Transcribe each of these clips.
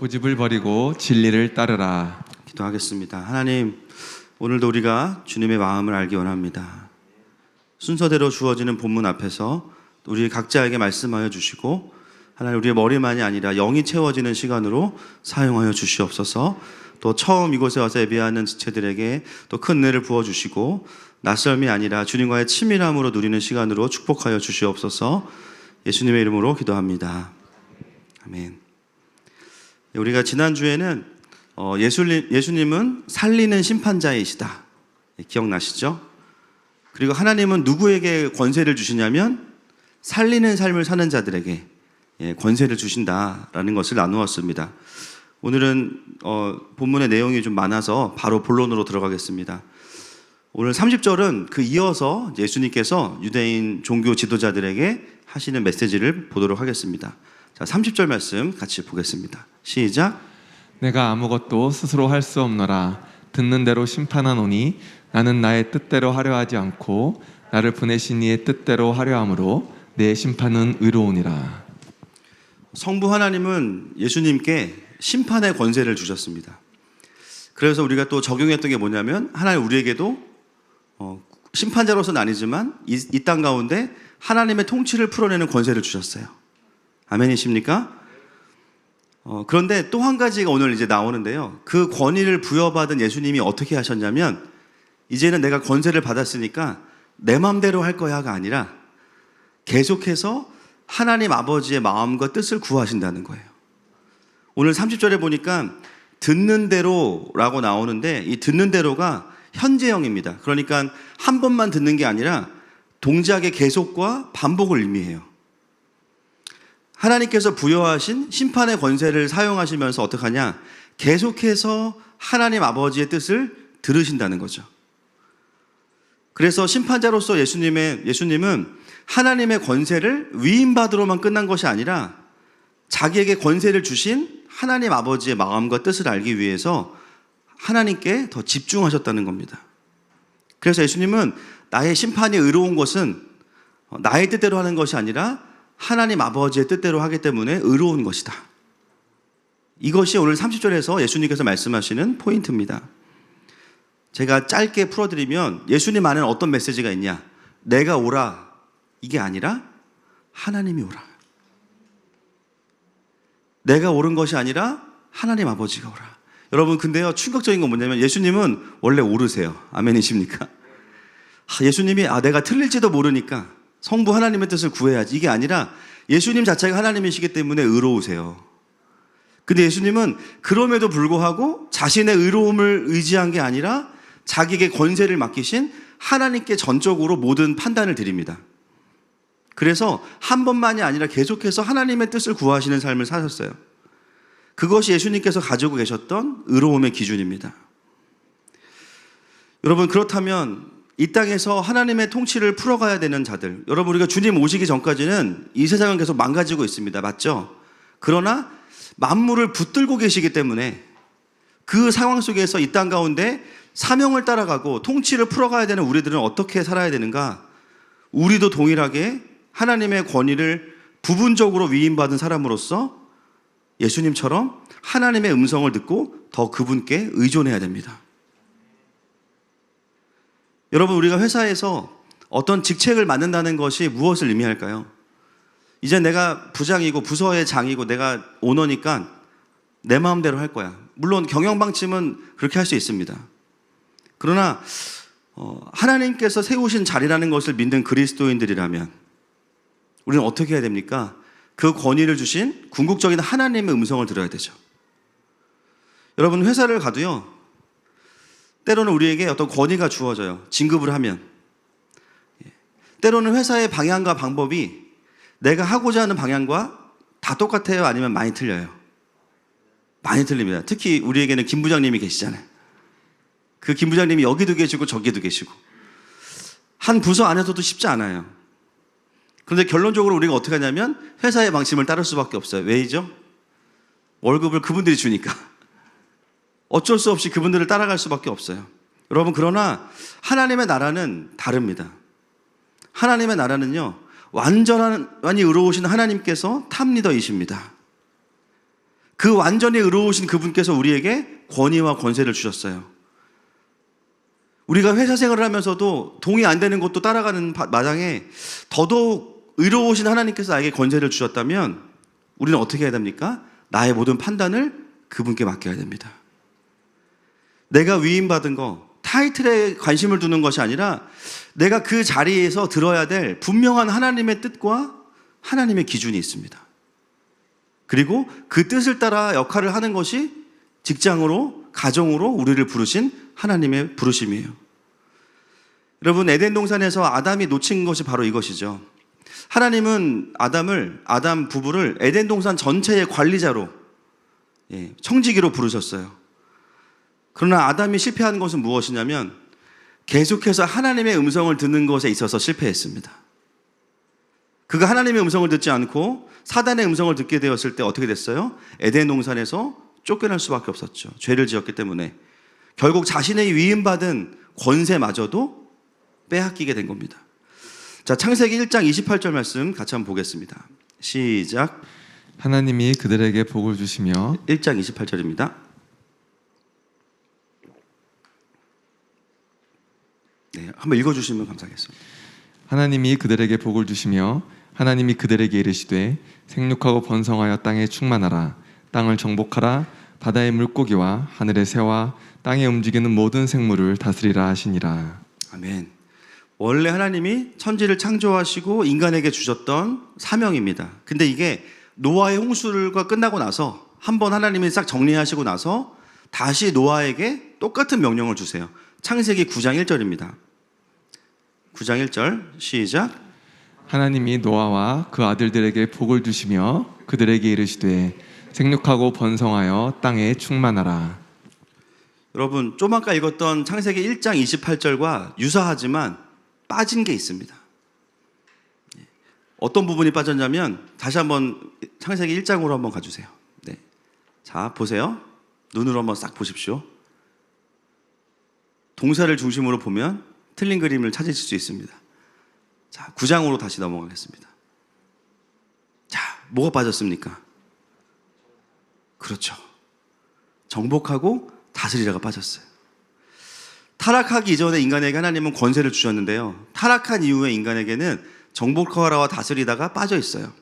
고집을 버리고 진리를 따르라. 기도하겠습니다. 하나님, 오늘도 우리가 주님의 마음을 알기 원합니다. 순서대로 주어지는 본문 앞에서 우리 각자에게 말씀하여 주시고, 하나님, 우리의 머리만이 아니라 영이 채워지는 시간으로 사용하여 주시옵소서. 또 처음 이곳에 와서 예배하는 지체들에게 또 큰 은혜를 부어주시고, 낯설미 아니라 주님과의 친밀함으로 누리는 시간으로 축복하여 주시옵소서. 예수님의 이름으로 기도합니다. 아멘. 우리가 지난주에는 예수님은 살리는 심판자이시다, 기억나시죠? 그리고 하나님은 누구에게 권세를 주시냐면 살리는 삶을 사는 자들에게 권세를 주신다라는 것을 나누었습니다. 오늘은 본문의 내용이 좀 많아서 바로 본론으로 들어가겠습니다. 오늘 30절은 그 이어서 예수님께서 유대인 종교 지도자들에게 하시는 메시지를 보도록 하겠습니다. 자, 30절 말씀 같이 보겠습니다. 시작. 내가 아무것도 스스로 할 수 없노라. 듣는 대로 심판하노니 나는 나의 뜻대로 하려 하지 않고 나를 보내신 이의 뜻대로 하려 함으로 내 심판은 의로우니라. 성부 하나님은 예수님께 심판의 권세를 주셨습니다. 그래서 우리가 또 적용했던 게 뭐냐면, 하나님 우리에게도 심판자로서는 아니지만 이 땅 가운데 하나님의 통치를 풀어내는 권세를 주셨어요. 아멘이십니까? 그런데 또 한 가지가 오늘 이제 나오는데요. 그 권위를 부여받은 예수님이 어떻게 하셨냐면, 이제는 내가 권세를 받았으니까 내 마음대로 할 거야가 아니라 계속해서 하나님 아버지의 마음과 뜻을 구하신다는 거예요. 오늘 30절에 보니까 듣는 대로라고 나오는데, 이 듣는 대로가 현재형입니다. 그러니까 한 번만 듣는 게 아니라 동작의 계속과 반복을 의미해요. 하나님께서 부여하신 심판의 권세를 사용하시면서 어떻게 하냐? 계속해서 하나님 아버지의 뜻을 들으신다는 거죠. 그래서 심판자로서 예수님은 하나님의 권세를 위임받으러만 끝난 것이 아니라 자기에게 권세를 주신 하나님 아버지의 마음과 뜻을 알기 위해서 하나님께 더 집중하셨다는 겁니다. 그래서 예수님은 나의 심판이 의로운 것은 나의 뜻대로 하는 것이 아니라 하나님 아버지의 뜻대로 하기 때문에 의로운 것이다. 이것이 오늘 30절에서 예수님께서 말씀하시는 포인트입니다. 제가 짧게 풀어드리면, 예수님 안에는 어떤 메시지가 있냐? 내가 오라, 이게 아니라 하나님이 오라. 내가 옳은 것이 아니라 하나님 아버지가 오라. 여러분, 근데요, 충격적인 건 뭐냐면 예수님은 원래 옳으세요. 아멘이십니까? 예수님이 내가 틀릴지도 모르니까 성부 하나님의 뜻을 구해야지, 이게 아니라 예수님 자체가 하나님이시기 때문에 의로우세요. 근데 예수님은 그럼에도 불구하고 자신의 의로움을 의지한 게 아니라 자기에게 권세를 맡기신 하나님께 전적으로 모든 판단을 드립니다. 그래서 한 번만이 아니라 계속해서 하나님의 뜻을 구하시는 삶을 사셨어요. 그것이 예수님께서 가지고 계셨던 의로움의 기준입니다. 여러분, 그렇다면 이 땅에서 하나님의 통치를 풀어가야 되는 자들, 여러분, 우리가 주님 오시기 전까지는 이 세상은 계속 망가지고 있습니다. 맞죠? 그러나 만물을 붙들고 계시기 때문에 그 상황 속에서 이 땅 가운데 사명을 따라가고 통치를 풀어가야 되는 우리들은 어떻게 살아야 되는가? 우리도 동일하게 하나님의 권위를 부분적으로 위임받은 사람으로서 예수님처럼 하나님의 음성을 듣고 더 그분께 의존해야 됩니다. 여러분, 우리가 회사에서 어떤 직책을 맡는다는 것이 무엇을 의미할까요? 이제 내가 부장이고 부서의 장이고 내가 오너니까 내 마음대로 할 거야. 물론 경영방침은 그렇게 할 수 있습니다. 그러나 하나님께서 세우신 자리라는 것을 믿는 그리스도인들이라면 우리는 어떻게 해야 됩니까? 그 권위를 주신 궁극적인 하나님의 음성을 들어야 되죠. 여러분, 회사를 가도요, 때로는 우리에게 어떤 권위가 주어져요. 진급을 하면. 때로는 회사의 방향과 방법이 내가 하고자 하는 방향과 다 똑같아요? 아니면 많이 틀려요? 많이 틀립니다. 특히 우리에게는 김 부장님이 계시잖아요. 그 김 부장님이 여기도 계시고 저기도 계시고 한 부서 안에서도 쉽지 않아요. 그런데 결론적으로 우리가 어떻게 하냐면 회사의 방침을 따를 수밖에 없어요. 왜이죠? 월급을 그분들이 주니까. 어쩔 수 없이 그분들을 따라갈 수밖에 없어요. 여러분, 그러나 하나님의 나라는 다릅니다. 하나님의 나라는요, 완전히 의로우신 하나님께서 탑리더이십니다. 그 완전히 의로우신 그분께서 우리에게 권위와 권세를 주셨어요. 우리가 회사 생활을 하면서도 동의 안 되는 것도 따라가는 마당에 더더욱 의로우신 하나님께서 나에게 권세를 주셨다면 우리는 어떻게 해야 됩니까? 나의 모든 판단을 그분께 맡겨야 됩니다. 내가 위임받은 거, 타이틀에 관심을 두는 것이 아니라 내가 그 자리에서 들어야 될 분명한 하나님의 뜻과 하나님의 기준이 있습니다. 그리고 그 뜻을 따라 역할을 하는 것이 직장으로, 가정으로 우리를 부르신 하나님의 부르심이에요. 여러분, 에덴 동산에서 아담이 놓친 것이 바로 이것이죠. 하나님은 아담 부부를 에덴 동산 전체의 관리자로, 청지기로 부르셨어요. 그러나 아담이 실패한 것은 무엇이냐면 계속해서 하나님의 음성을 듣는 것에 있어서 실패했습니다. 그가 하나님의 음성을 듣지 않고 사단의 음성을 듣게 되었을 때 어떻게 됐어요? 에덴 동산에서 쫓겨날 수밖에 없었죠. 죄를 지었기 때문에. 결국 자신의 위임받은 권세마저도 빼앗기게 된 겁니다. 자, 창세기 1장 28절 말씀 같이 한번 보겠습니다. 시작. 하나님이 그들에게 복을 주시며 1장 28절입니다. 네, 한번 읽어주시면 감사하겠습니다. 하나님이 그들에게 복을 주시며 하나님이 그들에게 이르시되 생육하고 번성하여 땅에 충만하라. 땅을 정복하라. 바다의 물고기와 하늘의 새와 땅에 움직이는 모든 생물을 다스리라 하시니라. 아멘. 원래 하나님이 천지를 창조하시고 인간에게 주셨던 사명입니다. 근데 이게 노아의 홍수가 끝나고 나서 한번 하나님이 싹 정리하시고 나서 다시 노아에게 똑같은 명령을 주세요. 창세기 9장 1절입니다. 9장 1절 시작. 하나님이 노아와 그 아들들에게 복을 주시며 그들에게 이르시되 생육하고 번성하여 땅에 충만하라. 여러분, 좀 아까 읽었던 창세기 1장 28절과 유사하지만 빠진 게 있습니다. 어떤 부분이 빠졌냐면 다시 한번 창세기 1장으로 한번 가주세요. 네. 자, 보세요. 눈으로 한번 싹 보십시오. 동사를 중심으로 보면 틀린 그림을 찾으실 수 있습니다. 자, 9장으로 다시 넘어가겠습니다. 자, 뭐가 빠졌습니까? 그렇죠. 정복하고 다스리라가 빠졌어요. 타락하기 이전에 인간에게 하나님은 권세를 주셨는데요. 타락한 이후에 인간에게는 정복하라와 다스리다가 빠져 있어요.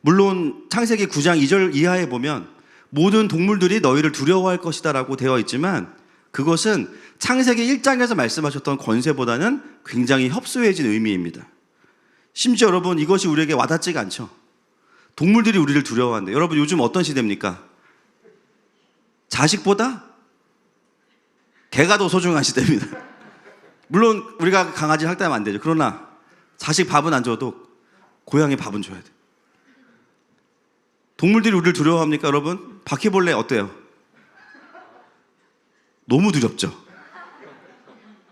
물론 창세기 9장 2절 이하에 보면 모든 동물들이 너희를 두려워할 것이다 라고 되어 있지만 그것은 창세기 1장에서 말씀하셨던 권세보다는 굉장히 협소해진 의미입니다. 심지어 여러분, 이것이 우리에게 와닿지가 않죠. 동물들이 우리를 두려워한대. 여러분, 요즘 어떤 시대입니까? 자식보다 개가 더 소중한 시대입니다. 물론 우리가 강아지 학대하면 안 되죠. 그러나 자식 밥은 안 줘도 고양이 밥은 줘야 돼. 동물들이 우리를 두려워합니까, 여러분? 바퀴벌레 어때요? 너무 두렵죠.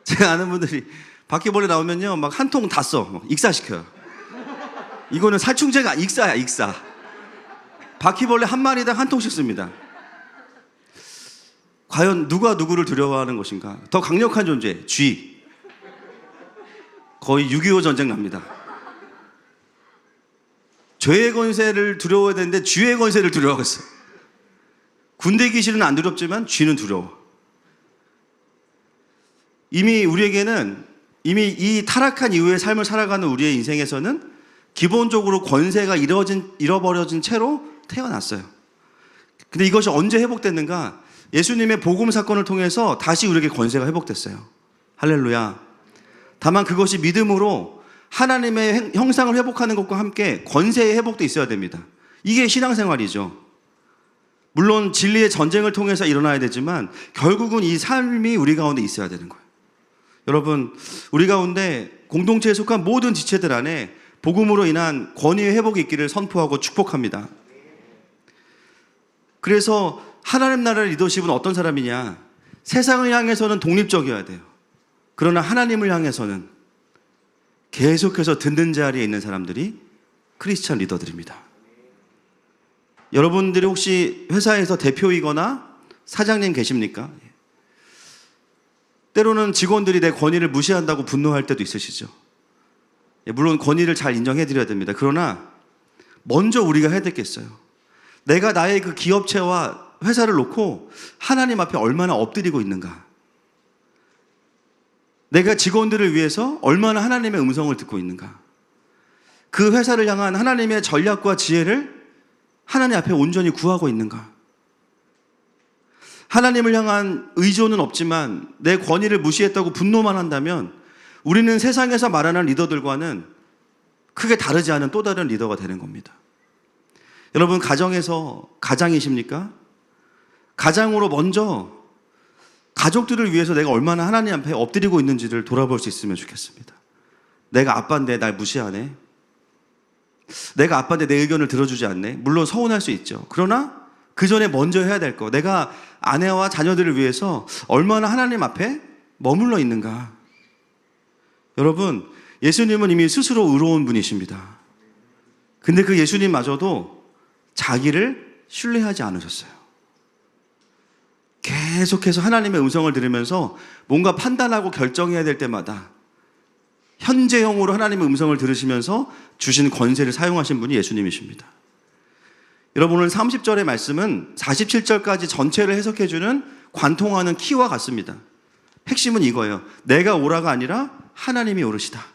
제가 아는 분들이 바퀴벌레 나오면요, 막 한 통 다 써, 막 익사시켜요. 이거는 살충제가 익사야, 익사. 바퀴벌레 한 마리당 한 통씩 씁니다. 과연 누가 누구를 두려워하는 것인가? 더 강력한 존재, 쥐. 거의 6.25 전쟁 납니다. 죄의 권세를 두려워해야 되는데 쥐의 권세를 두려워하겠어요. 군대 귀신은 안 두렵지만 쥐는 두려워. 이미 우리에게는 이미 이 타락한 이후의 삶을 살아가는 우리의 인생에서는 기본적으로 권세가 잃어버려진 채로 태어났어요. 근데 이것이 언제 회복됐는가? 예수님의 복음 사건을 통해서 다시 우리에게 권세가 회복됐어요. 할렐루야. 다만 그것이 믿음으로 하나님의 형상을 회복하는 것과 함께 권세의 회복도 있어야 됩니다. 이게 신앙생활이죠. 물론 진리의 전쟁을 통해서 일어나야 되지만 결국은 이 삶이 우리 가운데 있어야 되는 거예요. 여러분, 우리 가운데 공동체에 속한 모든 지체들 안에 복음으로 인한 권위의 회복이 있기를 선포하고 축복합니다. 그래서 하나님 나라의 리더십은 어떤 사람이냐? 세상을 향해서는 독립적이어야 돼요. 그러나 하나님을 향해서는 계속해서 듣는 자리에 있는 사람들이 크리스찬 리더들입니다. 여러분들이 혹시 회사에서 대표이거나 사장님 계십니까? 때로는 직원들이 내 권위를 무시한다고 분노할 때도 있으시죠. 물론 권위를 잘 인정해 드려야 됩니다. 그러나 먼저 우리가 해야 되겠어요. 내가 나의 그 기업체와 회사를 놓고 하나님 앞에 얼마나 엎드리고 있는가? 내가 직원들을 위해서 얼마나 하나님의 음성을 듣고 있는가? 그 회사를 향한 하나님의 전략과 지혜를 하나님 앞에 온전히 구하고 있는가? 하나님을 향한 의존은 없지만 내 권위를 무시했다고 분노만 한다면 우리는 세상에서 말하는 리더들과는 크게 다르지 않은 또 다른 리더가 되는 겁니다. 여러분, 가정에서 가장이십니까? 가장으로 먼저 가족들을 위해서 내가 얼마나 하나님 앞에 엎드리고 있는지를 돌아볼 수 있으면 좋겠습니다. 내가 아빠인데 날 무시하네. 내가 아빠인데 내 의견을 들어주지 않네. 물론 서운할 수 있죠. 그러나 그 전에 먼저 해야 될 거, 내가 아내와 자녀들을 위해서 얼마나 하나님 앞에 머물러 있는가. 여러분, 예수님은 이미 스스로 의로운 분이십니다. 근데 그 예수님마저도 자기를 신뢰하지 않으셨어요. 계속해서 하나님의 음성을 들으면서 뭔가 판단하고 결정해야 될 때마다 현재형으로 하나님의 음성을 들으시면서 주신 권세를 사용하신 분이 예수님이십니다. 여러분, 오늘 30절의 말씀은 47절까지 전체를 해석해주는 관통하는 키와 같습니다. 핵심은 이거예요. 내가 오라가 아니라 하나님이 오르시다.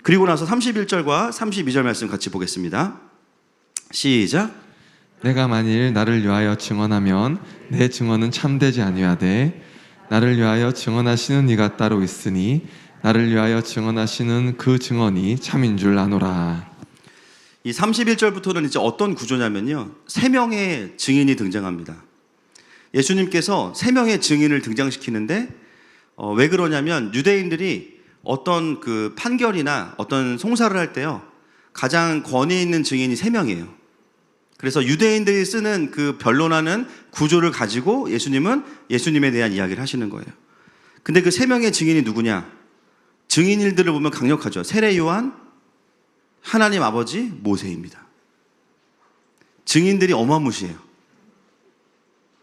그리고 나서 31절과 32절 말씀 같이 보겠습니다. 시작. 내가 만일 나를 위하여 증언하면 내 증언은 참되지 아니하되 나를 위하여 증언하시는 이가 따로 있으니 나를 위하여 증언하시는 그 증언이 참인 줄 아노라. 이 31절부터는 이제 어떤 구조냐면요, 3명의 증인이 등장합니다. 예수님께서 3명의 증인을 등장시키는데 왜 그러냐면 유대인들이 어떤 그 판결이나 어떤 송사를 할 때요, 가장 권위 있는 증인이 3명이에요. 그래서 유대인들이 쓰는 그 변론하는 구조를 가지고 예수님은 예수님에 대한 이야기를 하시는 거예요. 근데 그 3명의 증인이 누구냐? 증인일들을 보면 강력하죠. 세례 요한, 하나님 아버지, 모세입니다. 증인들이 어마무시해요.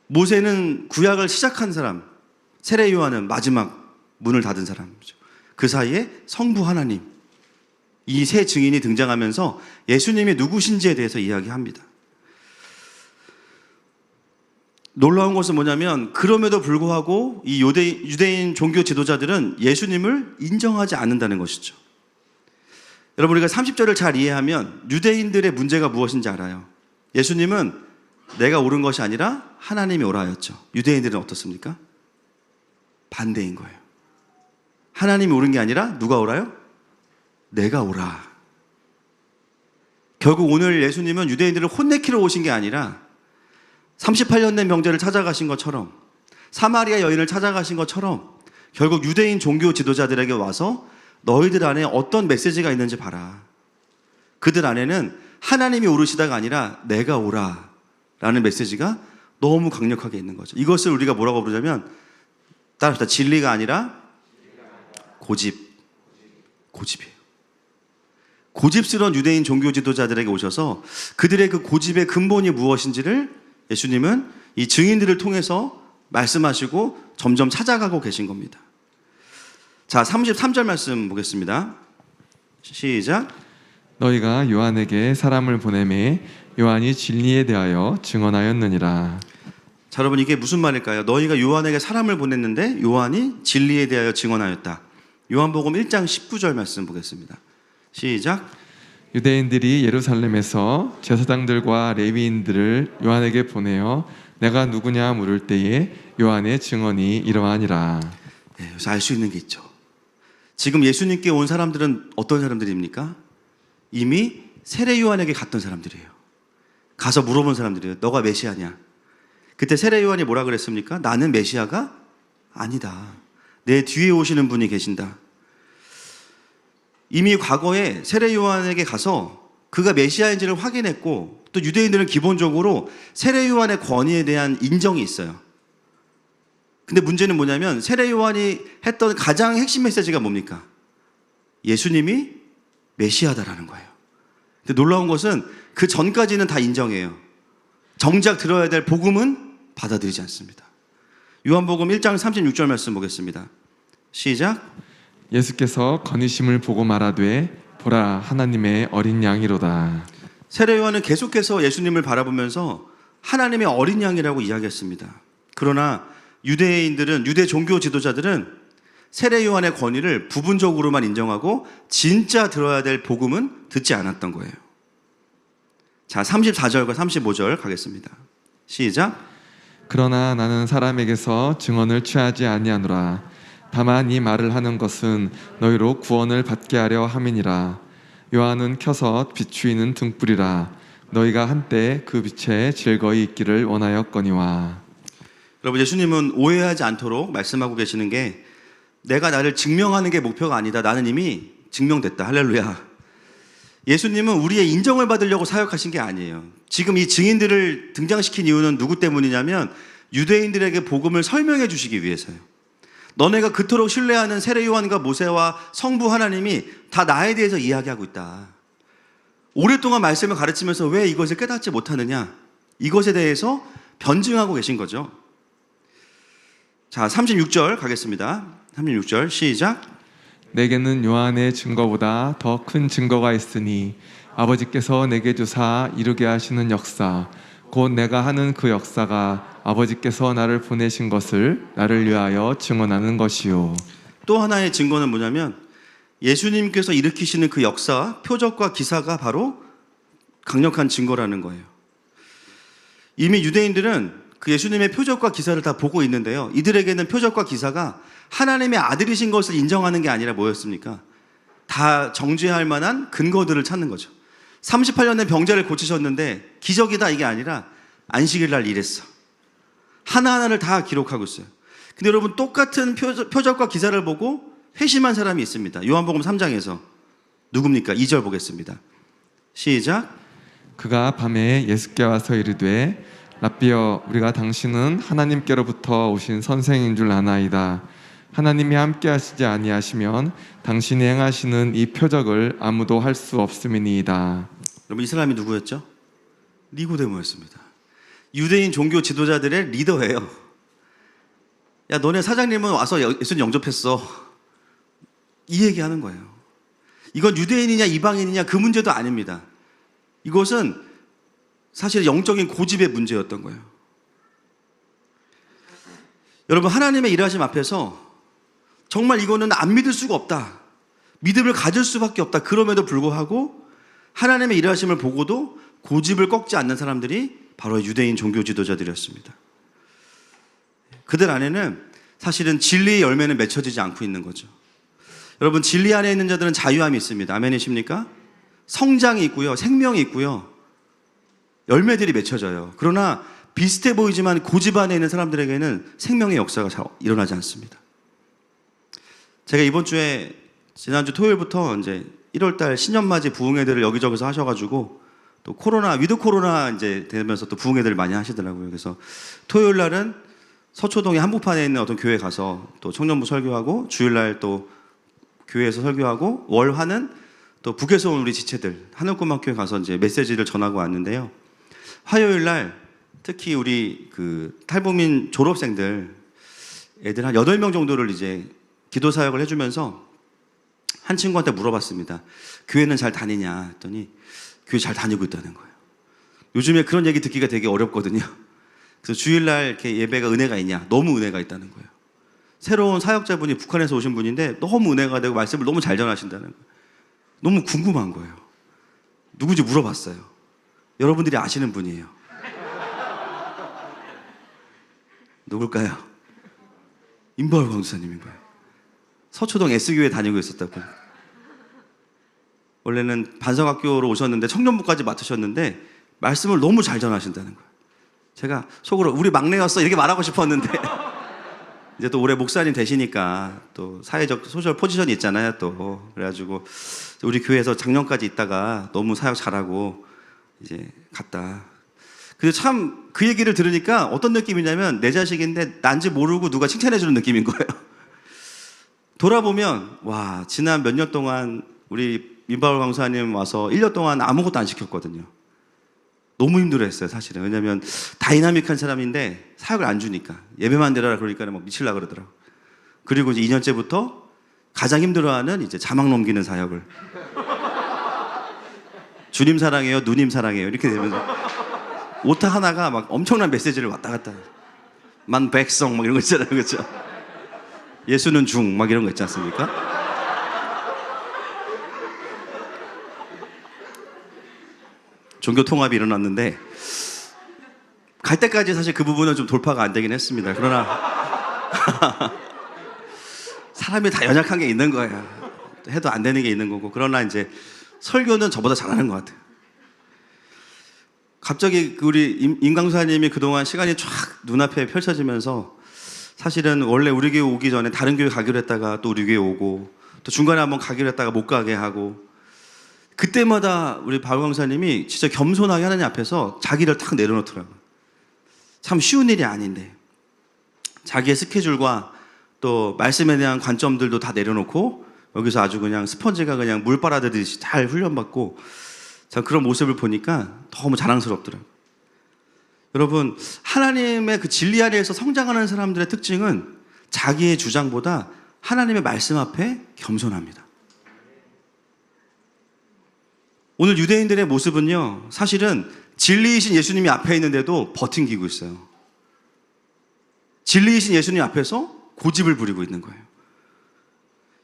모세는 구약을 시작한 사람, 세례 요한은 마지막 문을 닫은 사람이죠. 그 사이에 성부 하나님, 이 세 증인이 등장하면서 예수님이 누구신지에 대해서 이야기합니다. 놀라운 것은 뭐냐면 그럼에도 불구하고 이 유대인 종교 지도자들은 예수님을 인정하지 않는다는 것이죠. 여러분, 우리가 30절을 잘 이해하면 유대인들의 문제가 무엇인지 알아요. 예수님은 내가 옳은 것이 아니라 하나님이 오라 하였죠. 유대인들은 어떻습니까? 반대인 거예요. 하나님이 옳은 게 아니라 누가 오라요? 내가 오라. 결국 오늘 예수님은 유대인들을 혼내키러 오신 게 아니라 38년 된 병자를 찾아가신 것처럼, 사마리아 여인을 찾아가신 것처럼 결국 유대인 종교 지도자들에게 와서 너희들 안에 어떤 메시지가 있는지 봐라. 그들 안에는 하나님이 오르시다가 아니라 내가 오라 라는 메시지가 너무 강력하게 있는 거죠. 이것을 우리가 뭐라고 부르냐면, 따라합시다. 진리가 아니라 고집이에요. 고집스러운 유대인 종교 지도자들에게 오셔서 그들의 그 고집의 근본이 무엇인지를 예수님은 이 증인들을 통해서 말씀하시고 점점 찾아가고 계신 겁니다. 자, 33절 말씀 보겠습니다. 시작. 너희가 요한에게 사람을 보내매 요한이 진리에 대하여 증언하였느니라. 자, 여러분, 이게 무슨 말일까요? 너희가 요한에게 사람을 보냈는데 요한이 진리에 대하여 증언하였다. 요한복음 1장 19절 말씀 보겠습니다. 시작. 유대인들이 예루살렘에서 제사장들과 레위인들을 요한에게 보내어 내가 누구냐 물을 때에 요한의 증언이 이러하니라. 네, 여기서 알 수 있는 게 있죠. 지금 예수님께 온 사람들은 어떤 사람들입니까? 이미 세례 요한에게 갔던 사람들이에요. 가서 물어본 사람들이에요. 너가 메시아냐? 그때 세례 요한이 뭐라 그랬습니까? 나는 메시아가 아니다. 내 뒤에 오시는 분이 계신다. 이미 과거에 세례 요한에게 가서 그가 메시아인지를 확인했고, 또 유대인들은 기본적으로 세례 요한의 권위에 대한 인정이 있어요. 근데 문제는 뭐냐면 세례 요한이 했던 가장 핵심 메시지가 뭡니까? 예수님이 메시아다라는 거예요. 근데 놀라운 것은 그 전까지는 다 인정해요. 정작 들어야 될 복음은 받아들이지 않습니다. 요한복음 1장 36절 말씀 보겠습니다. 시작. 예수께서 건의심을 보고 말하되 보라 하나님의 어린 양이로다. 세례 요한은 계속해서 예수님을 바라보면서 하나님의 어린 양이라고 이야기했습니다. 그러나 유대인들은, 유대 종교 지도자들은 세례 요한의 권위를 부분적으로만 인정하고 진짜 들어야 될 복음은 듣지 않았던 거예요. 자, 34절과 35절 가겠습니다. 시작. 그러나 나는 사람에게서 증언을 취하지 아니하노라. 다만 이 말을 하는 것은 너희로 구원을 받게 하려 함이니라. 요한은 켜서 비추이는 등불이라. 너희가 한때 그 빛에 즐거이 있기를 원하였거니와. 여러분, 예수님은 오해하지 않도록 말씀하고 계시는 게, 내가 나를 증명하는 게 목표가 아니다. 나는 이미 증명됐다. 할렐루야. 예수님은 우리의 인정을 받으려고 사역하신 게 아니에요. 지금 이 증인들을 등장시킨 이유는 누구 때문이냐면 유대인들에게 복음을 설명해 주시기 위해서요. 너네가 그토록 신뢰하는 세례 요한과 모세와 성부 하나님이 다 나에 대해서 이야기하고 있다. 오랫동안 말씀을 가르치면서 왜 이것을 깨닫지 못하느냐? 이것에 대해서 변증하고 계신 거죠. 자, 36절 가겠습니다. 36절 시작. 내게는 요한의 증거보다 더 큰 증거가 있으니 아버지께서 내게 주사 이루게 하시는 역사, 곧 내가 하는 그 역사가 아버지께서 나를 보내신 것을 나를 위하여 증언하는 것이요. 또 하나의 증거는 뭐냐면 예수님께서 일으키시는 그 역사, 표적과 기사가 바로 강력한 증거라는 거예요. 이미 유대인들은 그 예수님의 표적과 기사를 다 보고 있는데요. 이들에게는 표적과 기사가 하나님의 아들이신 것을 인정하는 게 아니라 뭐였습니까? 다 정죄할 만한 근거들을 찾는 거죠. 38년 된 병자를 고치셨는데 기적이다 이게 아니라 안식일 날 일했어. 하나하나를 다 기록하고 있어요. 근데 여러분, 똑같은 표적과 기사를 보고 회심한 사람이 있습니다. 요한복음 3장에서 누굽니까? 2절 보겠습니다. 시작. 그가 밤에 예수께 와서 이르되 랍비여, 우리가 당신은 하나님께로부터 오신 선생인 줄 아나이다. 하나님이 함께 하시지 아니하시면 당신이 행하시는 이 표적을 아무도 할 수 없음이니이다. 여러분, 이 사람이 누구였죠? 니고데모였습니다. 유대인 종교 지도자들의 리더예요. 야, 너네 사장님은 와서 예수님 영접했어. 이 얘기하는 거예요. 이건 유대인이냐 이방인이냐 그 문제도 아닙니다. 이것은 사실 영적인 고집의 문제였던 거예요. 여러분, 하나님의 일하심 앞에서 정말 이거는 안 믿을 수가 없다. 믿음을 가질 수밖에 없다. 그럼에도 불구하고 하나님의 일하심을 보고도 고집을 꺾지 않는 사람들이 바로 유대인 종교 지도자들이었습니다. 그들 안에는 사실은 진리의 열매는 맺혀지지 않고 있는 거죠. 여러분, 진리 안에 있는 자들은 자유함이 있습니다. 아멘이십니까? 성장이 있고요, 생명이 있고요, 열매들이 맺혀져요. 그러나 비슷해 보이지만 고집 안에 있는 사람들에게는 생명의 역사가 잘 일어나지 않습니다. 제가 이번 주에, 지난주 토요일부터 이제 1월달 신년맞이 부흥회들을 여기저기서 하셔가지고 또 위드 코로나 이제 되면서 또 부흥회들을 많이 하시더라고요. 그래서 토요일 날은 서초동의 한복판에 있는 어떤 교회 가서 또 청년부 설교하고, 주일날 또 교회에서 설교하고, 월화는 또 북에서 온 우리 지체들 하늘꽃막교회 가서 이제 메시지를 전하고 왔는데요. 화요일 날 특히 우리 그 탈북민 졸업생들 애들 한 8명 정도를 이제 기도 사역을 해주면서 한 친구한테 물어봤습니다. 교회는 잘 다니냐 했더니 교회 잘 다니고 있다는 거예요. 요즘에 그런 얘기 듣기가 되게 어렵거든요. 그래서 주일날 이렇게 예배가 은혜가 있냐? 너무 은혜가 있다는 거예요. 새로운 사역자분이 북한에서 오신 분인데 너무 은혜가 되고 말씀을 너무 잘 전하신다는 거예요. 너무 궁금한 거예요. 누군지 물어봤어요. 여러분들이 아시는 분이에요. 누굴까요? 임바울 강사님인 거예요. 서초동 S교회 다니고 있었다고. 원래는 반성학교로 오셨는데 청년부까지 맡으셨는데 말씀을 너무 잘 전하신다는 거예요. 제가 속으로 우리 막내였어 이렇게 말하고 싶었는데 이제 또 올해 목사님 되시니까 또 사회적 소셜 포지션이 있잖아요. 또 그래가지고 우리 교회에서 작년까지 있다가 너무 사역 잘하고 이제 갔다. 근데 참 그 얘기를 들으니까 어떤 느낌이냐면 내 자식인데 난지 모르고 누가 칭찬해주는 느낌인 거예요. 돌아보면 와, 지난 몇 년 동안 우리 민바울 강사님 와서 1년 동안 아무것도 안 시켰거든요. 너무 힘들어했어요, 사실은. 왜냐면 다이나믹한 사람인데 사역을 안 주니까. 예배만 드려라 그러니까 막 미칠라 그러더라고. 그리고 이제 2년째부터 가장 힘들어하는 이제 자막 넘기는 사역을. 주님 사랑해요, 누님 사랑해요 이렇게 되면서 오타 하나가 막 엄청난 메시지를 왔다 갔다 해요. 만 백성 막 이런 거 있잖아요, 그렇죠? 예수는 중 막 이런 거 있지 않습니까? 종교 통합이 일어났는데 갈 때까지 사실 그 부분은 좀 돌파가 안 되긴 했습니다. 그러나 사람이 다 연약한 게 있는 거예요. 해도 안 되는 게 있는 거고. 그러나 이제 설교는 저보다 잘하는 것 같아요. 갑자기 우리 임강사님이 그동안 시간이 쫙 눈앞에 펼쳐지면서 사실은 원래 우리 교회 오기 전에 다른 교회 가기로 했다가 또 우리 교회 오고 또 중간에 한번 가기로 했다가 못 가게 하고 그때마다 우리 박 강사님이 진짜 겸손하게 하나님 앞에서 자기를 탁 내려놓더라고요. 참 쉬운 일이 아닌데 자기의 스케줄과 또 말씀에 대한 관점들도 다 내려놓고 여기서 아주 그냥 스펀지가 그냥 물 빨아들이듯이 잘 훈련받고 참 그런 모습을 보니까 너무 자랑스럽더라고요. 여러분, 하나님의 그 진리 아래에서 성장하는 사람들의 특징은 자기의 주장보다 하나님의 말씀 앞에 겸손합니다. 오늘 유대인들의 모습은요, 사실은 진리이신 예수님이 앞에 있는데도 버팅기고 있어요. 진리이신 예수님 앞에서 고집을 부리고 있는 거예요.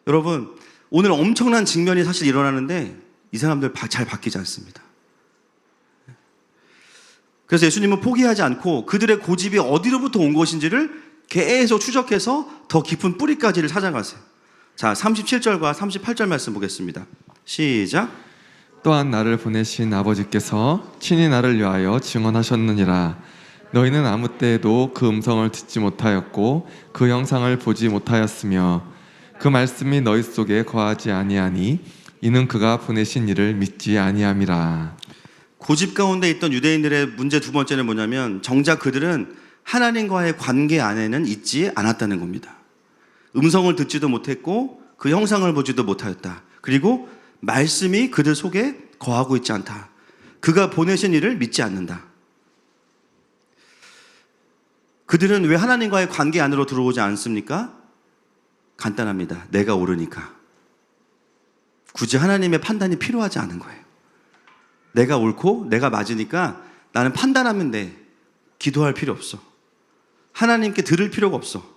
여러분, 오늘 엄청난 직면이 사실 일어나는데 이 사람들 잘 바뀌지 않습니다. 그래서 예수님은 포기하지 않고 그들의 고집이 어디로부터 온 것인지를 계속 추적해서 더 깊은 뿌리까지를 찾아가세요. 자, 37절과 38절 말씀 보겠습니다. 시작. 또한 나를 보내신 아버지께서 친히 나를 위하여 증언하셨느니라. 너희는 아무 때에도 그 음성을 듣지 못하였고 그 형상을 보지 못하였으며 그 말씀이 너희 속에 거하지 아니하니 이는 그가 보내신 이를 믿지 아니함이라. 고집 가운데 있던 유대인들의 문제 두 번째는 뭐냐면 정작 그들은 하나님과의 관계 안에는 있지 않았다는 겁니다. 음성을 듣지도 못했고 그 형상을 보지도 못하였다. 그리고 말씀이 그들 속에 거하고 있지 않다. 그가 보내신 이를 믿지 않는다. 그들은 왜 하나님과의 관계 안으로 들어오지 않습니까? 간단합니다. 내가 옳으니까. 굳이 하나님의 판단이 필요하지 않은 거예요. 내가 옳고 내가 맞으니까 나는 판단하면 돼. 기도할 필요 없어. 하나님께 들을 필요가 없어.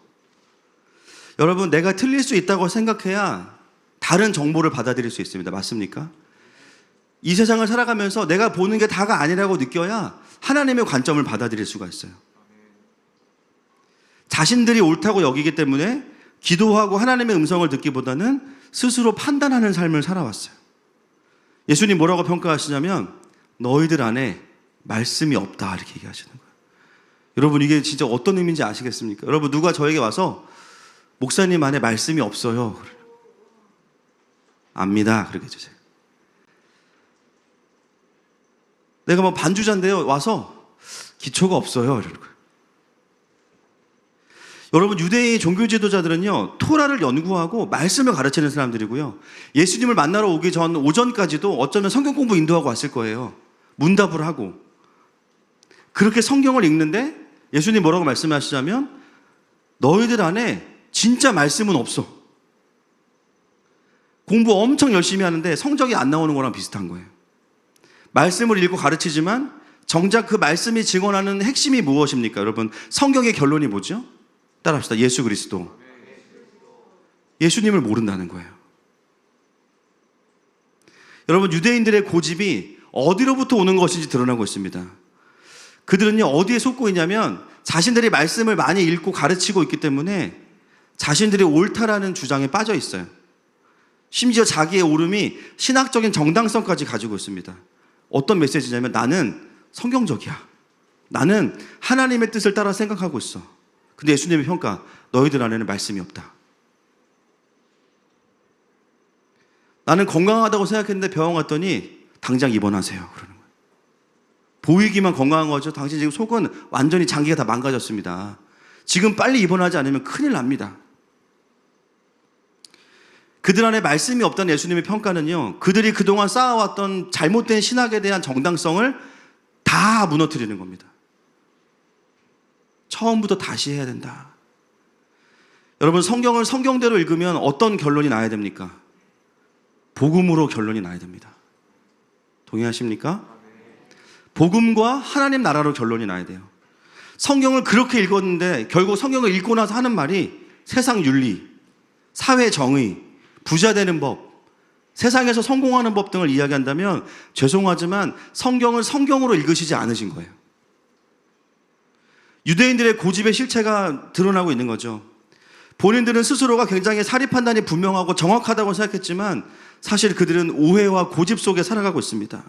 여러분, 내가 틀릴 수 있다고 생각해야 다른 정보를 받아들일 수 있습니다. 맞습니까? 이 세상을 살아가면서 내가 보는 게 다가 아니라고 느껴야 하나님의 관점을 받아들일 수가 있어요. 자신들이 옳다고 여기기 때문에 기도하고 하나님의 음성을 듣기보다는 스스로 판단하는 삶을 살아왔어요. 예수님 뭐라고 평가하시냐면 너희들 안에 말씀이 없다 이렇게 얘기하시는 거예요. 여러분, 이게 진짜 어떤 의미인지 아시겠습니까? 여러분, 누가 저에게 와서 목사님 안에 말씀이 없어요. 압니다. 그렇게 해주세요. 내가 뭐 반주자인데요. 와서 기초가 없어요. 이러는 거예요. 여러분, 유대인 종교 지도자들은요, 토라를 연구하고 말씀을 가르치는 사람들이고요. 예수님을 만나러 오기 전 오전까지도 어쩌면 성경 공부 인도하고 왔을 거예요. 문답을 하고. 그렇게 성경을 읽는데 예수님 뭐라고 말씀하시자면 너희들 안에 진짜 말씀은 없어. 공부 엄청 열심히 하는데 성적이 안 나오는 거랑 비슷한 거예요. 말씀을 읽고 가르치지만 정작 그 말씀이 증언하는 핵심이 무엇입니까? 여러분, 성경의 결론이 뭐죠? 따라합시다. 예수 그리스도. 예수님을 모른다는 거예요. 여러분, 유대인들의 고집이 어디로부터 오는 것인지 드러나고 있습니다. 그들은요, 어디에 속고 있냐면 자신들이 말씀을 많이 읽고 가르치고 있기 때문에 자신들이 옳다라는 주장에 빠져 있어요. 심지어 자기의 옳음이 신학적인 정당성까지 가지고 있습니다. 어떤 메시지냐면 나는 성경적이야. 나는 하나님의 뜻을 따라 생각하고 있어. 근데 예수님의 평가, 너희들 안에는 말씀이 없다. 나는 건강하다고 생각했는데 병원 갔더니 당장 입원하세요. 그러는 거예요. 보이기만 건강한 거죠. 당신 지금 속은 완전히 장기가 다 망가졌습니다. 지금 빨리 입원하지 않으면 큰일 납니다. 그들 안에 말씀이 없다는 예수님의 평가는요, 그들이 그동안 쌓아왔던 잘못된 신학에 대한 정당성을 다 무너뜨리는 겁니다. 처음부터 다시 해야 된다. 여러분, 성경을 성경대로 읽으면 어떤 결론이 나야 됩니까? 복음으로 결론이 나야 됩니다. 동의하십니까? 복음과 하나님 나라로 결론이 나야 돼요. 성경을 그렇게 읽었는데 결국 성경을 읽고 나서 하는 말이 세상 윤리, 사회 정의, 부자 되는 법, 세상에서 성공하는 법 등을 이야기한다면 죄송하지만 성경을 성경으로 읽으시지 않으신 거예요. 유대인들의 고집의 실체가 드러나고 있는 거죠. 본인들은 스스로가 굉장히 사리 판단이 분명하고 정확하다고 생각했지만 사실 그들은 오해와 고집 속에 살아가고 있습니다.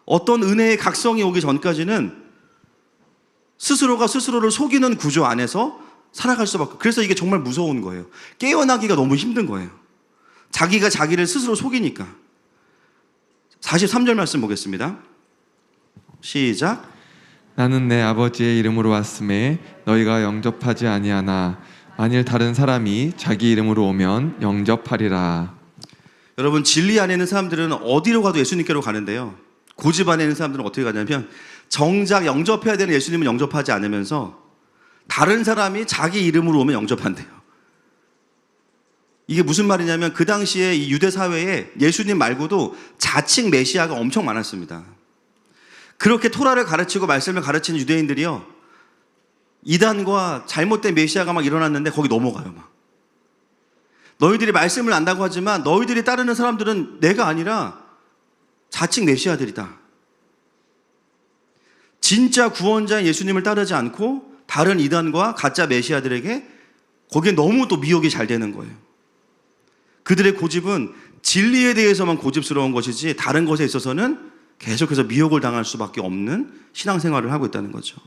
어떤 은혜의 각성이 오기 전까지는 스스로가 스스로를 속이는 구조 안에서 살아갈 수밖에. 그래서 이게 정말 무서운 거예요. 깨어나기가 너무 힘든 거예요. 자기가 자기를 스스로 속이니까. 43절 말씀 보겠습니다. 시작. 나는 내 아버지의 이름으로 왔음에 너희가 영접하지 아니하나 만일 다른 사람이 자기 이름으로 오면 영접하리라. 여러분, 진리 안에 있는 사람들은 어디로 가도 예수님께로 가는데요. 고집 안에 있는 사람들은 어떻게 가냐면 정작 영접해야 되는 예수님은 영접하지 않으면서 다른 사람이 자기 이름으로 오면 영접한대요. 이게 무슨 말이냐면 그 당시에 이 유대 사회에 예수님 말고도 자칭 메시아가 엄청 많았습니다. 그렇게 토라를 가르치고 말씀을 가르치는 유대인들이요, 이단과 잘못된 메시아가 막 일어났는데 거기 넘어가요. 막 너희들이 말씀을 안다고 하지만 너희들이 따르는 사람들은 내가 아니라 자칭 메시아들이다. 진짜 구원자인 예수님을 따르지 않고 다른 이단과 가짜 메시아들에게 거기에 너무 또 미혹이 잘 되는 거예요. 그들의 고집은 진리에 대해서만 고집스러운 것이지 다른 것에 있어서는 계속해서 미혹을 당할 수밖에 없는 신앙생활을 하고 있다는 거죠.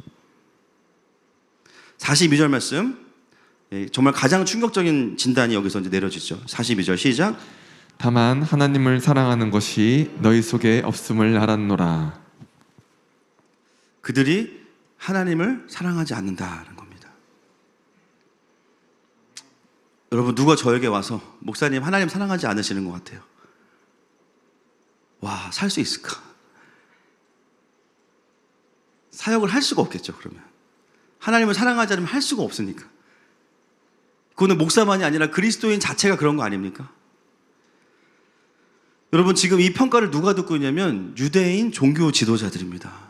42절 말씀, 정말 가장 충격적인 진단이 여기서 이제 내려지죠. 42절 시작. 다만 하나님을 사랑하는 것이 너희 속에 없음을 알았노라. 그들이 하나님을 사랑하지 않는다는 겁니다. 여러분, 누가 저에게 와서 목사님 하나님 사랑하지 않으시는 것 같아요. 와, 살 수 있을까? 사역을 할 수가 없겠죠. 그러면 하나님을 사랑하지 않으면 할 수가 없으니까. 그거는 목사만이 아니라 그리스도인 자체가 그런 거 아닙니까? 여러분, 지금 이 평가를 누가 듣고 있냐면 유대인 종교 지도자들입니다.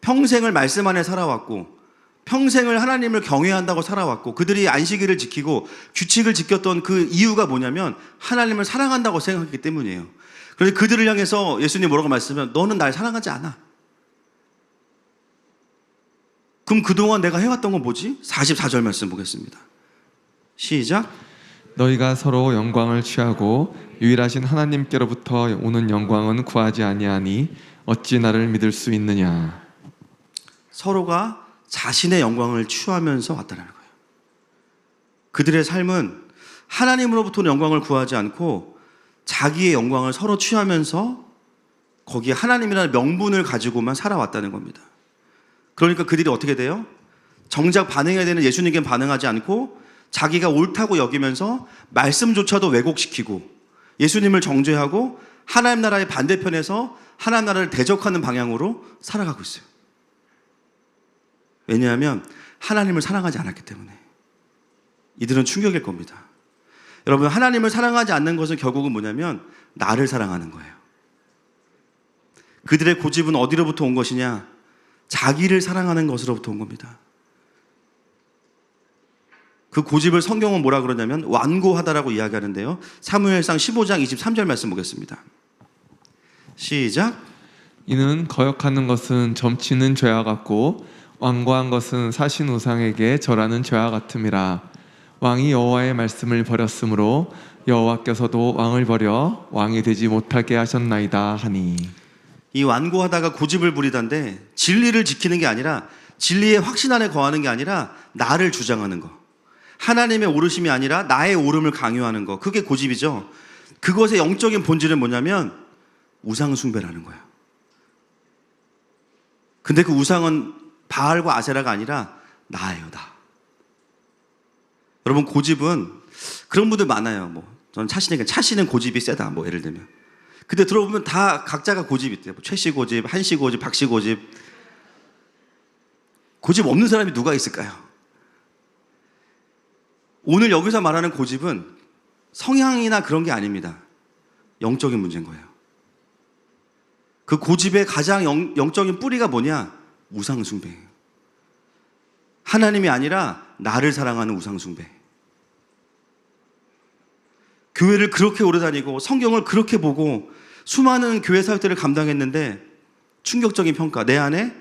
평생을 말씀 안에 살아왔고 평생을 하나님을 경외한다고 살아왔고 그들이 안식일을 지키고 규칙을 지켰던 그 이유가 뭐냐면 하나님을 사랑한다고 생각했기 때문이에요. 그런데 그들을 향해서 예수님이 뭐라고 말씀하면 너는 날 사랑하지 않아. 그럼 그동안 내가 해왔던 건 뭐지? 44절 말씀 보겠습니다. 시작. 너희가 서로 영광을 취하고 유일하신 하나님께로부터 오는 영광은 구하지 아니하니 어찌 나를 믿을 수 있느냐. 서로가 자신의 영광을 취하면서 왔다는 거예요. 그들의 삶은 하나님으로부터 영광을 구하지 않고 자기의 영광을 서로 취하면서 거기에 하나님이라는 명분을 가지고만 살아왔다는 겁니다. 그러니까 그들이 어떻게 돼요? 정작 반응해야 되는 예수님께 반응하지 않고 자기가 옳다고 여기면서 말씀조차도 왜곡시키고 예수님을 정죄하고 하나님 나라의 반대편에서 하나님 나라를 대적하는 방향으로 살아가고 있어요. 왜냐하면 하나님을 사랑하지 않았기 때문에. 이들은 충격일 겁니다. 여러분, 하나님을 사랑하지 않는 것은 결국은 뭐냐면 나를 사랑하는 거예요. 그들의 고집은 어디로부터 온 것이냐? 자기를 사랑하는 것으로부터 온 겁니다. 그 고집을 성경은 뭐라 그러냐면 완고하다라고 이야기하는데요. 사무엘상 15장 23절 말씀 보겠습니다. 시작. 이는 거역하는 것은 점치는 죄와 같고 완고한 것은 사신 우상에게 절하는 죄와 같음이라. 왕이 여호와의 말씀을 버렸으므로 여호와께서도 왕을 버려 왕이 되지 못하게 하셨나이다 하니. 이 완고하다가 고집을 부리던데 진리를 지키는 게 아니라 진리의 확신 안에 거하는 게 아니라 나를 주장하는 거. 하나님의 오르심이 아니라 나의 오름을 강요하는 거. 그게 고집이죠. 그것의 영적인 본질은 뭐냐면 우상 숭배라는 거예요. 근데 그 우상은 바알과 아세라가 아니라 나예요, 나. 여러분, 고집은 그런 분들 많아요. 저는 차씨는 고집이 세다. 예를 들면. 근데 들어보면 다 각자가 고집이 있대요. 최씨 고집, 한씨 고집, 박씨 고집. 고집 없는 사람이 누가 있을까요? 오늘 여기서 말하는 고집은 성향이나 그런 게 아닙니다. 영적인 문제인 거예요. 그 고집의 가장 영적인 뿌리가 뭐냐? 우상숭배예요. 하나님이 아니라 나를 사랑하는 우상숭배. 교회를 그렇게 오래 다니고 성경을 그렇게 보고 수많은 교회 사역들을 감당했는데 충격적인 평가. 내 안에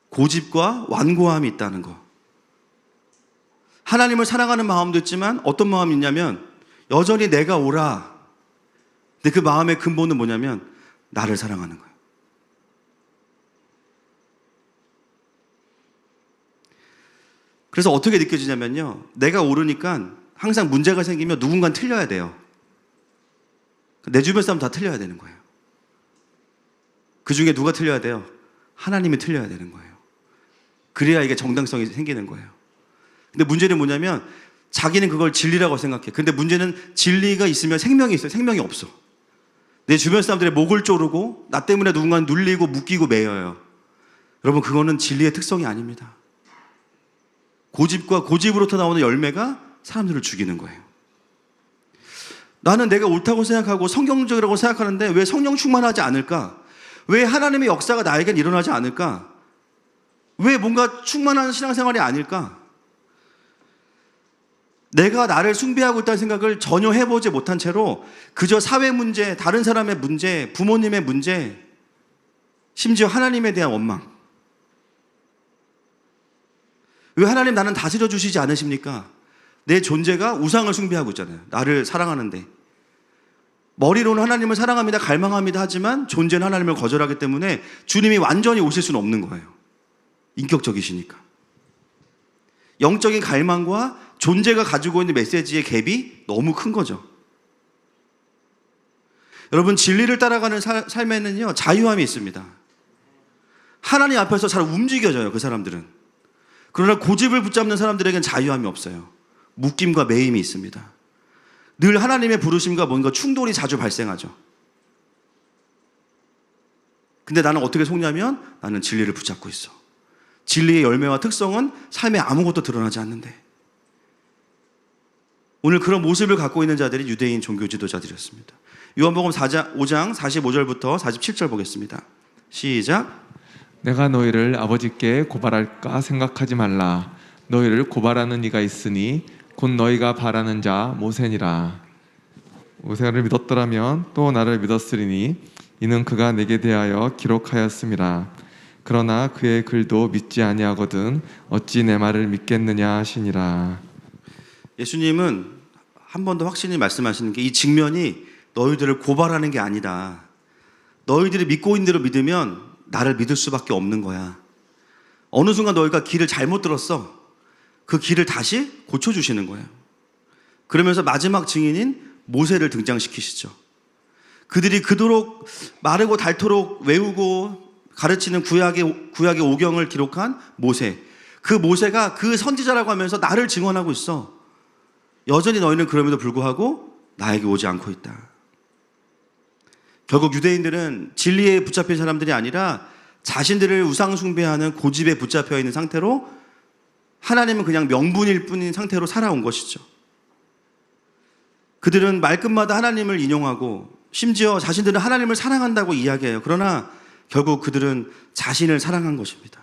고집과 완고함이 있다는 거. 하나님을 사랑하는 마음도 있지만 어떤 마음이 있냐면 여전히 내가 옳아. 근데 그 마음의 근본은 뭐냐면 나를 사랑하는 거예요. 그래서 어떻게 느껴지냐면요. 내가 옳으니까 항상 문제가 생기면 누군가는 틀려야 돼요. 내 주변 사람 다 틀려야 되는 거예요. 그 중에 누가 틀려야 돼요? 하나님이 틀려야 되는 거예요. 그래야 이게 정당성이 생기는 거예요. 근데 문제는 뭐냐면 자기는 그걸 진리라고 생각해. 근데 문제는 진리가 있으면 생명이 있어요. 생명이 없어. 내 주변 사람들의 목을 조르고 나 때문에 누군가는 눌리고 묶이고 매여요. 여러분, 그거는 진리의 특성이 아닙니다. 고집과 고집으로부터 나오는 열매가 사람들을 죽이는 거예요. 나는 내가 옳다고 생각하고 성경적이라고 생각하는데 왜 성령 충만하지 않을까? 왜 하나님의 역사가 나에겐 일어나지 않을까? 왜 뭔가 충만한 신앙생활이 아닐까? 내가 나를 숭배하고 있다는 생각을 전혀 해보지 못한 채로 그저 사회 문제, 다른 사람의 문제, 부모님의 문제, 심지어 하나님에 대한 원망. 왜 하나님 나는 다스려 주시지 않으십니까? 내 존재가 우상을 숭배하고 있잖아요. 나를 사랑하는데. 머리로는 하나님을 사랑합니다, 갈망합니다 하지만 존재는 하나님을 거절하기 때문에 주님이 완전히 오실 수는 없는 거예요. 인격적이시니까. 영적인 갈망과 존재가 가지고 있는 메시지의 갭이 너무 큰 거죠. 여러분, 진리를 따라가는 삶에는요, 자유함이 있습니다. 하나님 앞에서 잘 움직여져요, 그 사람들은. 그러나 고집을 붙잡는 사람들에겐 자유함이 없어요. 묶임과 매임이 있습니다. 늘 하나님의 부르심과 뭔가 충돌이 자주 발생하죠. 근데 나는 어떻게 속냐면 나는 진리를 붙잡고 있어. 진리의 열매와 특성은 삶에 아무것도 드러나지 않는데. 오늘 그런 모습을 갖고 있는 자들이 유대인 종교 지도자들이었습니다. 요한복음 5장 45절부터 47절 보겠습니다. 시작. 내가 너희를 아버지께 고발할까 생각하지 말라. 너희를 고발하는 이가 있으니 곧 너희가 바라는 자 모세니라. 모세를 믿었더라면 또 나를 믿었으리니 이는 그가 내게 대하여 기록하였음이라. 그러나 그의 글도 믿지 아니하거든 어찌 내 말을 믿겠느냐 하시니라. 예수님은 한 번 더 확실히 말씀하시는 게 이 직면이 너희들을 고발하는 게 아니다. 너희들이 믿고 있는 대로 믿으면 나를 믿을 수밖에 없는 거야. 어느 순간 너희가 길을 잘못 들었어. 그 길을 다시 고쳐주시는 거예요. 그러면서 마지막 증인인 모세를 등장시키시죠. 그들이 그토록 마르고 닳도록 외우고 가르치는 구약의 오경을 기록한 모세. 그 모세가 그 선지자라고 하면서 나를 증언하고 있어. 여전히 너희는 그럼에도 불구하고 나에게 오지 않고 있다. 결국 유대인들은 진리에 붙잡힌 사람들이 아니라 자신들을 우상 숭배하는 고집에 붙잡혀 있는 상태로 하나님은 그냥 명분일 뿐인 상태로 살아온 것이죠. 그들은 말끝마다 하나님을 인용하고 심지어 자신들은 하나님을 사랑한다고 이야기해요. 그러나 결국 그들은 자신을 사랑한 것입니다.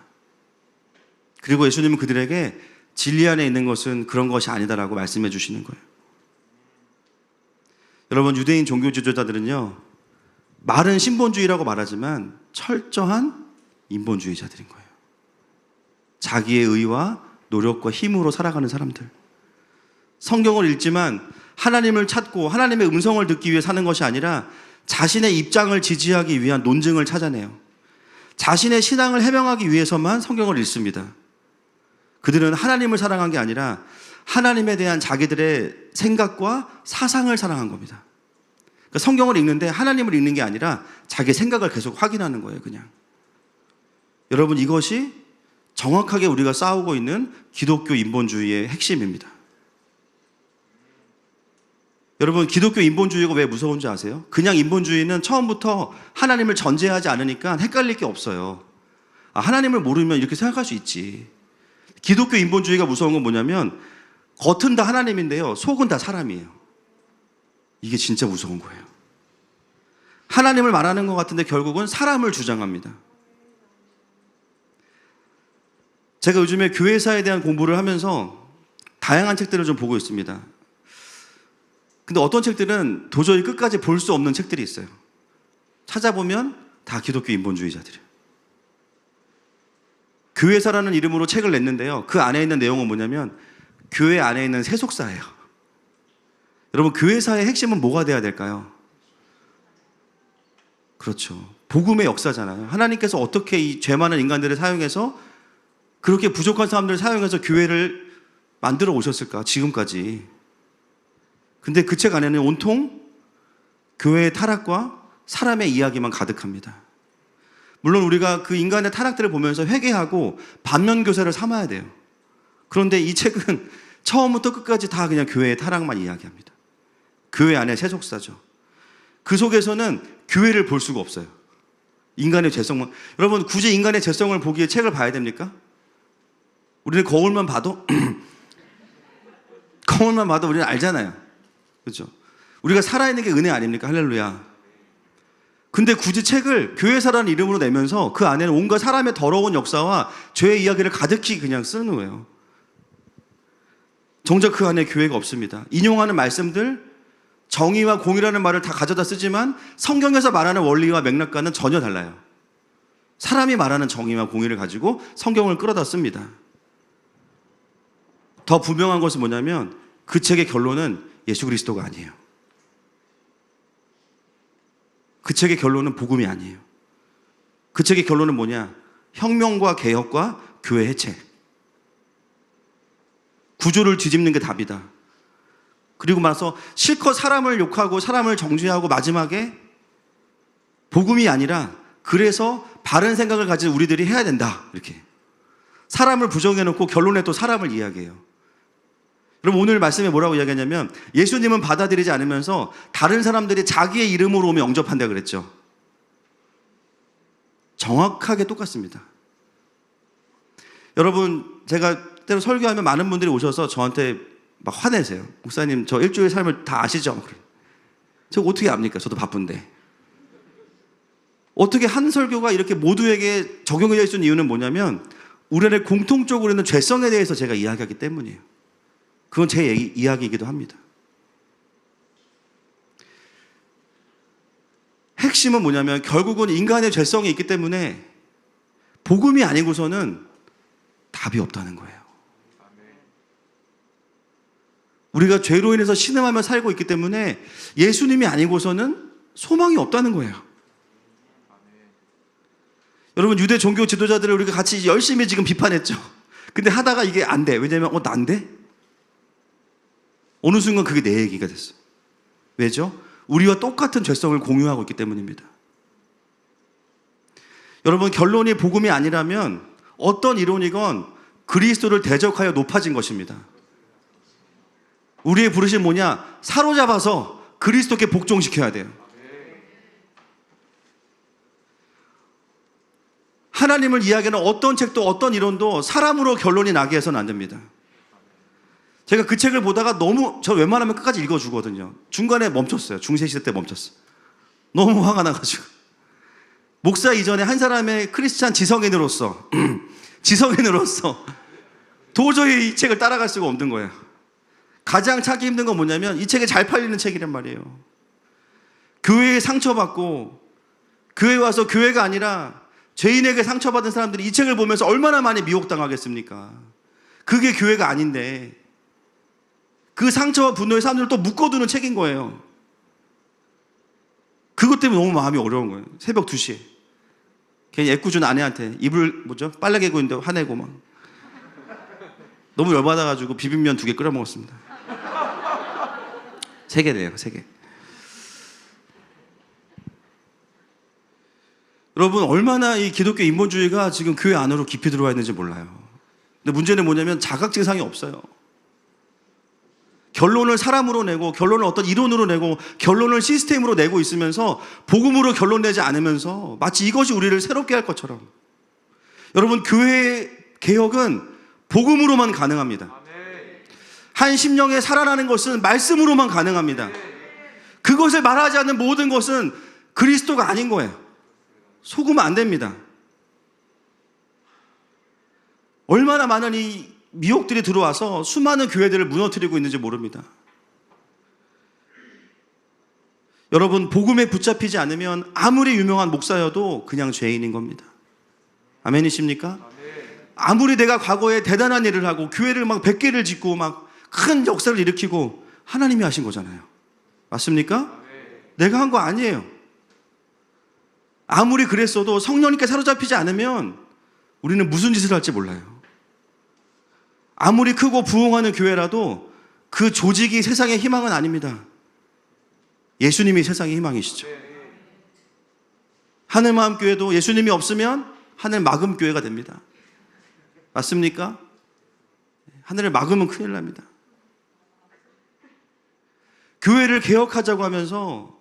그리고 예수님은 그들에게 진리 안에 있는 것은 그런 것이 아니다라고 말씀해 주시는 거예요. 여러분, 유대인 종교 지도자들은요, 말은 신본주의라고 말하지만 철저한 인본주의자들인 거예요. 자기의 의와 노력과 힘으로 살아가는 사람들. 성경을 읽지만 하나님을 찾고 하나님의 음성을 듣기 위해 사는 것이 아니라 자신의 입장을 지지하기 위한 논증을 찾아내요. 자신의 신앙을 해명하기 위해서만 성경을 읽습니다. 그들은 하나님을 사랑한 게 아니라 하나님에 대한 자기들의 생각과 사상을 사랑한 겁니다. 그러니까 성경을 읽는데 하나님을 읽는 게 아니라 자기 생각을 계속 확인하는 거예요, 그냥. 여러분, 이것이 정확하게 우리가 싸우고 있는 기독교 인본주의의 핵심입니다. 여러분, 기독교 인본주의가 왜 무서운지 아세요? 그냥 인본주의는 처음부터 하나님을 전제하지 않으니까 헷갈릴 게 없어요. 아, 하나님을 모르면 이렇게 생각할 수 있지. 기독교 인본주의가 무서운 건 뭐냐면 겉은 다 하나님인데요, 속은 다 사람이에요. 이게 진짜 무서운 거예요. 하나님을 말하는 것 같은데 결국은 사람을 주장합니다. 제가 요즘에 교회사에 대한 공부를 하면서 다양한 책들을 좀 보고 있습니다. 근데 어떤 책들은 도저히 끝까지 볼 수 없는 책들이 있어요. 찾아보면 다 기독교 인본주의자들이에요. 교회사라는 이름으로 책을 냈는데요. 그 안에 있는 내용은 뭐냐면 교회 안에 있는 세속사예요. 여러분, 교회사의 핵심은 뭐가 돼야 될까요? 그렇죠. 복음의 역사잖아요. 하나님께서 어떻게 이 죄 많은 인간들을 사용해서, 그렇게 부족한 사람들을 사용해서 교회를 만들어 오셨을까, 지금까지. 근데 그 책 안에는 온통 교회의 타락과 사람의 이야기만 가득합니다. 물론 우리가 그 인간의 타락들을 보면서 회개하고 반면교사를 삼아야 돼요. 그런데 이 책은 처음부터 끝까지 다 그냥 교회의 타락만 이야기합니다. 교회 안에 세속사죠. 그 속에서는 교회를 볼 수가 없어요. 인간의 죄성만. 여러분, 굳이 인간의 죄성을 보기에 책을 봐야 됩니까? 우리는 거울만 봐도 거울만 봐도 우리는 알잖아요. 그렇죠? 우리가 살아있는 게 은혜 아닙니까? 할렐루야. 근데 굳이 책을 교회사라는 이름으로 내면서 그 안에는 온갖 사람의 더러운 역사와 죄의 이야기를 가득히 그냥 쓰는 거예요. 정작 그 안에 교회가 없습니다. 인용하는 말씀들, 정의와 공의라는 말을 다 가져다 쓰지만 성경에서 말하는 원리와 맥락과는 전혀 달라요. 사람이 말하는 정의와 공의를 가지고 성경을 끌어다 씁니다. 더 분명한 것은 뭐냐면 그 책의 결론은 예수 그리스도가 아니에요. 그 책의 결론은 복음이 아니에요. 그 책의 결론은 뭐냐? 혁명과 개혁과 교회 해체. 구조를 뒤집는 게 답이다. 그리고 나서 실컷 사람을 욕하고 사람을 정죄하고 마지막에 복음이 아니라 그래서 바른 생각을 가진 우리들이 해야 된다. 이렇게. 사람을 부정해놓고 결론에 또 사람을 이야기해요. 여러분, 오늘 말씀에 뭐라고 이야기하냐면 예수님은 받아들이지 않으면서 다른 사람들이 자기의 이름으로 오면 영접한다 그랬죠. 정확하게 똑같습니다. 여러분, 제가 때로 설교하면 많은 분들이 오셔서 저한테 막 화내세요. 목사님, 저 일주일 삶을 다 아시죠? 제가 어떻게 압니까? 저도 바쁜데. 어떻게 한 설교가 이렇게 모두에게 적용이 될 수 있는 이유는 뭐냐면 우리 안에 공통적으로 있는 죄성에 대해서 제가 이야기하기 때문이에요. 그건 제 이야기이기도 합니다. 핵심은 뭐냐면 결국은 인간의 죄성이 있기 때문에 복음이 아니고서는 답이 없다는 거예요. 우리가 죄로 인해서 신음하며 살고 있기 때문에 예수님이 아니고서는 소망이 없다는 거예요. 여러분, 유대 종교 지도자들을 우리가 같이 열심히 지금 비판했죠. 근데 하다가 이게 안 돼. 왜냐면 난 돼? 어느 순간 그게 내 얘기가 됐어요. 왜죠? 우리와 똑같은 죄성을 공유하고 있기 때문입니다. 여러분, 결론이 복음이 아니라면 어떤 이론이건 그리스도를 대적하여 높아진 것입니다. 우리의 부르심 뭐냐? 사로잡아서 그리스도께 복종시켜야 돼요. 하나님을 이야기하는 어떤 책도 어떤 이론도 사람으로 결론이 나게 해서는 안 됩니다. 제가 그 책을 보다가 저 웬만하면 끝까지 읽어주거든요. 중간에 멈췄어요. 중세시대 때 멈췄어요. 너무 화가 나가지고. 목사 이전에 한 사람의 크리스찬 지성인으로서 도저히 이 책을 따라갈 수가 없는 거예요. 가장 찾기 힘든 건 뭐냐면 이 책이 잘 팔리는 책이란 말이에요. 교회에 상처받고 교회에 와서 교회가 아니라 죄인에게 상처받은 사람들이 이 책을 보면서 얼마나 많이 미혹당하겠습니까? 그게 교회가 아닌데 그 상처와 분노의 사람들을 또 묶어두는 책인 거예요. 그것 때문에 너무 마음이 어려운 거예요. 새벽 2시에 괜히 애꿎은 아내한테 이불 빨래 개고 있는데 화내고 막 너무 열받아가지고 비빔면 2개 끓여 먹었습니다. 3개네요, 3개. 여러분, 얼마나 이 기독교 인본주의가 지금 교회 안으로 깊이 들어와 있는지 몰라요. 근데 문제는 뭐냐면 자각증상이 없어요. 결론을 사람으로 내고 결론을 어떤 이론으로 내고 결론을 시스템으로 내고 있으면서 복음으로 결론 내지 않으면서 마치 이것이 우리를 새롭게 할 것처럼. 여러분, 교회 개혁은 복음으로만 가능합니다. 한 심령에 살아나는 것은 말씀으로만 가능합니다. 그것을 말하지 않는 모든 것은 그리스도가 아닌 거예요. 속으면 안 됩니다. 얼마나 많은 이 미혹들이 들어와서 수많은 교회들을 무너뜨리고 있는지 모릅니다. 여러분, 복음에 붙잡히지 않으면 아무리 유명한 목사여도 그냥 죄인인 겁니다. 아멘이십니까? 아무리 내가 과거에 대단한 일을 하고 교회를 막 100개를 짓고 막 큰 역사를 일으키고 하나님이 하신 거잖아요. 맞습니까? 내가 한 거 아니에요. 아무리 그랬어도 성령님께 사로잡히지 않으면 우리는 무슨 짓을 할지 몰라요. 아무리 크고 부흥하는 교회라도 그 조직이 세상의 희망은 아닙니다. 예수님이 세상의 희망이시죠. 하늘마음교회도 예수님이 없으면 하늘막음교회가 됩니다. 맞습니까? 하늘을 막으면 큰일 납니다. 교회를 개혁하자고 하면서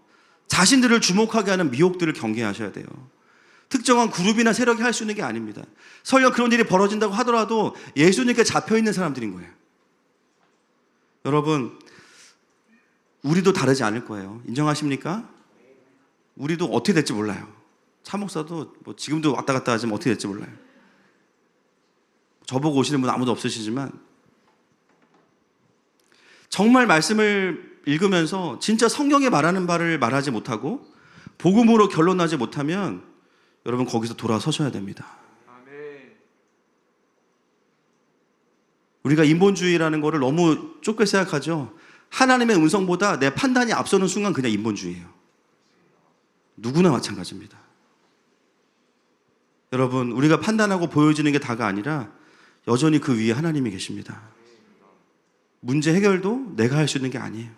자신들을 주목하게 하는 미혹들을 경계하셔야 돼요. 특정한 그룹이나 세력이 할 수 있는 게 아닙니다. 설령 그런 일이 벌어진다고 하더라도 예수님께 잡혀있는 사람들인 거예요. 여러분, 우리도 다르지 않을 거예요. 인정하십니까? 우리도 어떻게 될지 몰라요. 차 목사도 뭐 지금도 왔다 갔다 하지만 어떻게 될지 몰라요. 저보고 오시는 분 아무도 없으시지만 정말 말씀을 읽으면서 진짜 성경에 말하는 바를 말하지 못하고 복음으로 결론나지 못하면 여러분 거기서 돌아서셔야 됩니다. 우리가 인본주의라는 거를 너무 좁게 생각하죠. 하나님의 음성보다 내 판단이 앞서는 순간 그냥 인본주의예요. 누구나 마찬가지입니다. 여러분, 우리가 판단하고 보여지는 게 다가 아니라 여전히 그 위에 하나님이 계십니다. 문제 해결도 내가 할 수 있는 게 아니에요.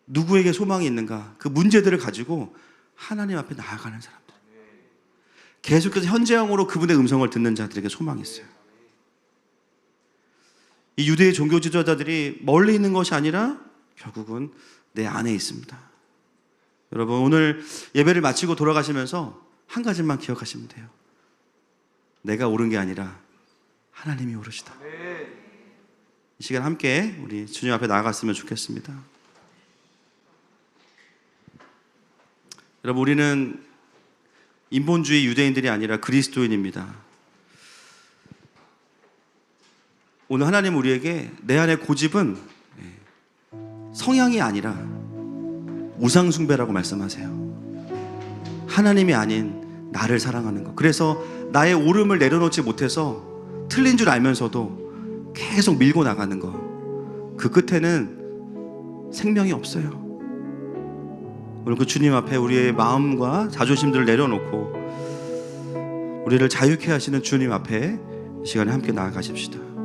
누구에게 소망이 있는가? 그 문제들을 가지고 하나님 앞에 나아가는 사람들. 계속해서 현재형으로 그분의 음성을 듣는 자들에게 소망이 있어요. 이 유대의 종교 지도자들이 멀리 있는 것이 아니라 결국은 내 안에 있습니다. 여러분, 오늘 예배를 마치고 돌아가시면서 한 가지만 기억하시면 돼요. 내가 옳은 게 아니라 하나님이 옳으시다. 이 시간 함께 우리 주님 앞에 나아갔으면 좋겠습니다. 여러분, 우리는 인본주의 유대인들이 아니라 그리스도인입니다. 오늘 하나님 우리에게 내 안의 고집은 성향이 아니라 우상숭배라고 말씀하세요. 하나님이 아닌 나를 사랑하는 것. 그래서 나의 옳음을 내려놓지 못해서 틀린 줄 알면서도 계속 밀고 나가는 것. 그 끝에는 생명이 없어요. 오늘 그 주님 앞에 우리의 마음과 자존심들을 내려놓고 우리를 자유케 하시는 주님 앞에 이 시간에 함께 나아가십시다.